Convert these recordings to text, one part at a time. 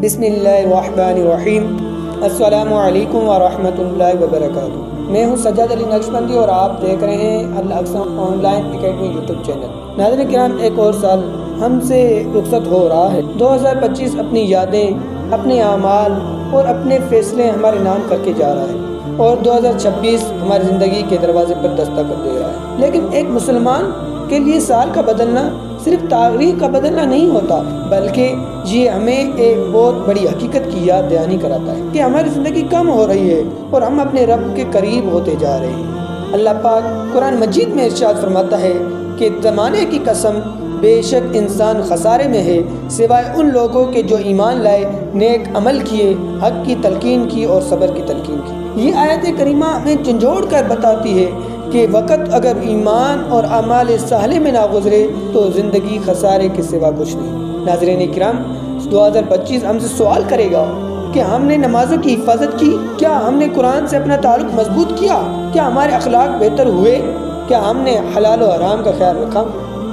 بسم اللہ الرحمن الرحیم۔ السلام علیکم ورحمۃ اللہ وبرکاتہ۔ میں ہوں سجاد علی نقشبندی اور آپ دیکھ رہے ہیں Al Aqsa online academy YouTube channel. ناظرین کرام، ایک اور سال ہم سے رخصت ہو رہا ہے۔ 2025 اپنی یادیں، اپنے اعمال اور اپنے فیصلے ہمارے نام کر کے جا رہا ہے، اور 2026 ہماری زندگی کے دروازے پر دستک دے رہا ہے۔ لیکن ایک مسلمان کے لیے سال کا بدلنا صرف تاریخ کا بدلنا نہیں ہوتا، بلکہ یہ ہمیں ایک بہت بڑی حقیقت کی یاد دہانی کراتا ہے کہ ہماری زندگی کم ہو رہی ہے اور ہم اپنے رب کے قریب ہوتے جا رہے ہیں۔ اللہ پاک قرآن مجید میں ارشاد فرماتا ہے کہ زمانے کی قسم، بے شک انسان خسارے میں ہے سوائے ان لوگوں کے جو ایمان لائے، نیک عمل کیے، حق کی تلقین کی اور صبر کی تلقین کی۔ یہ آیت کریمہ ہمیں جھنجھوڑ کر بتاتی ہے کہ وقت اگر ایمان اور اعمال صالحہ میں نہ گزرے تو زندگی خسارے کے سوا کچھ نہیں۔ ناظرین کرام، 2025 ہم سے سوال کرے گا کہ ہم نے نمازوں کی حفاظت کی؟ کیا ہم نے قرآن سے اپنا تعلق مضبوط کیا؟ کیا ہمارے اخلاق بہتر ہوئے؟ کیا ہم نے حلال و حرام کا خیال رکھا؟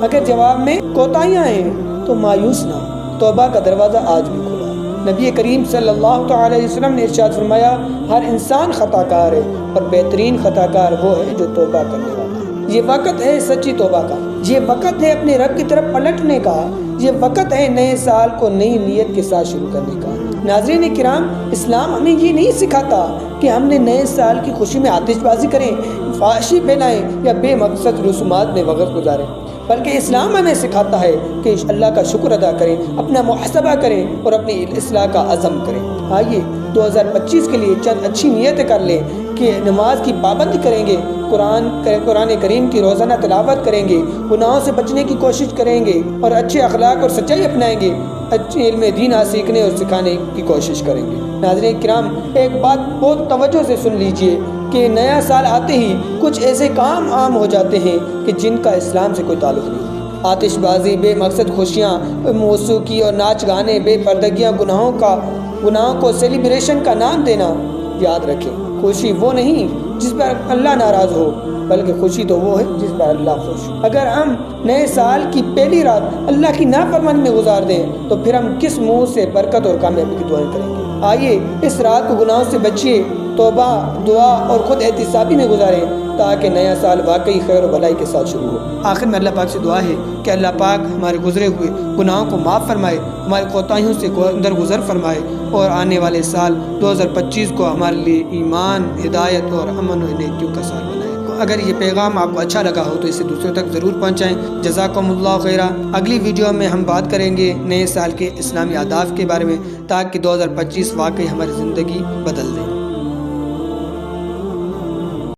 اگر جواب میں کوتاہیاں ہیں تو مایوس نہ ہو، توبہ کا دروازہ آج بھی کھلا ہے۔ نبی کریم صلی اللہ تعالی علیہ وسلم نے ارشاد فرمایا، ہر انسان خطا کار ہے اور بہترین خطا کار وہ ہے جو توبہ کرنے والا ہے۔ یہ وقت ہے سچی توبہ کا، یہ وقت ہے اپنے رب کی طرف پلٹنے کا، یہ وقت ہے نئے سال کو نئی نیت کے ساتھ شروع کرنے کا۔ ناظرین کرام، اسلام ہمیں یہ نہیں سکھاتا کہ ہم نے نئے سال کی خوشی میں آتش بازی کریں، فحاشی پھیلائیں یا بے مقصد رسومات میں وقت گزاریں، بلکہ اسلام ہمیں سکھاتا ہے کہ اللہ کا شکر ادا کریں، اپنا محاسبہ کریں اور اپنی اصلاح کا عزم کریں۔ آئیے 2025 کے لیے چند اچھی نیتیں کر لیں کہ نماز کی پابندی کریں گے، قرآن کریم کی روزانہ تلاوت کریں گے، گناہوں سے بچنے کی کوشش کریں گے اور اچھے اخلاق اور سچائی اپنائیں گے، اچھے علم دین سیکھنے اور سکھانے کی کوشش کریں گے۔ ناظرین کرام، ایک بات بہت توجہ سے سن لیجئے کہ نیا سال آتے ہی کچھ ایسے کام عام ہو جاتے ہیں کہ جن کا اسلام سے کوئی تعلق نہیں۔ آتش بازی، بے مقصد خوشیاں، موسیقی اور ناچ گانے، بے پردگیاں، گناہوں کو سیلیبریشن کا نام دینا۔ یاد رکھیں، خوشی وہ نہیں جس پر اللہ ناراض ہو، بلکہ خوشی تو وہ ہے جس پر اللہ خوش ہو۔ اگر ہم نئے سال کی پہلی رات اللہ کی نافرمانی میں گزار دیں تو پھر ہم کس منہ سے برکت اور کامیابی کی دعائیں کریں گے؟ آئیے اس رات کو گناہوں سے بچیے، توبہ، دعا اور خود احتسابی میں گزاریں تاکہ نیا سال واقعی خیر و بھلائی کے ساتھ شروع ہو۔ آخر میں اللہ پاک سے دعا ہے کہ اللہ پاک ہمارے گزرے ہوئے گناہوں کو معاف فرمائے، ہماری کوتاہیوں سے درگزر فرمائے اور آنے والے سال 2025 کو ہمارے لیے ایمان، ہدایت اور امن و نیکیوں کا سال بنائے۔ اگر یہ پیغام آپ کو اچھا لگا ہو تو اسے دوسروں تک ضرور پہنچائیں۔ جزاکم اللہ خیرہ۔ اگلی ویڈیو میں ہم بات کریں گے نئے سال کے اسلامی اہداف کے بارے میں، تاکہ 2025 واقعی ہماری زندگی بدل دے۔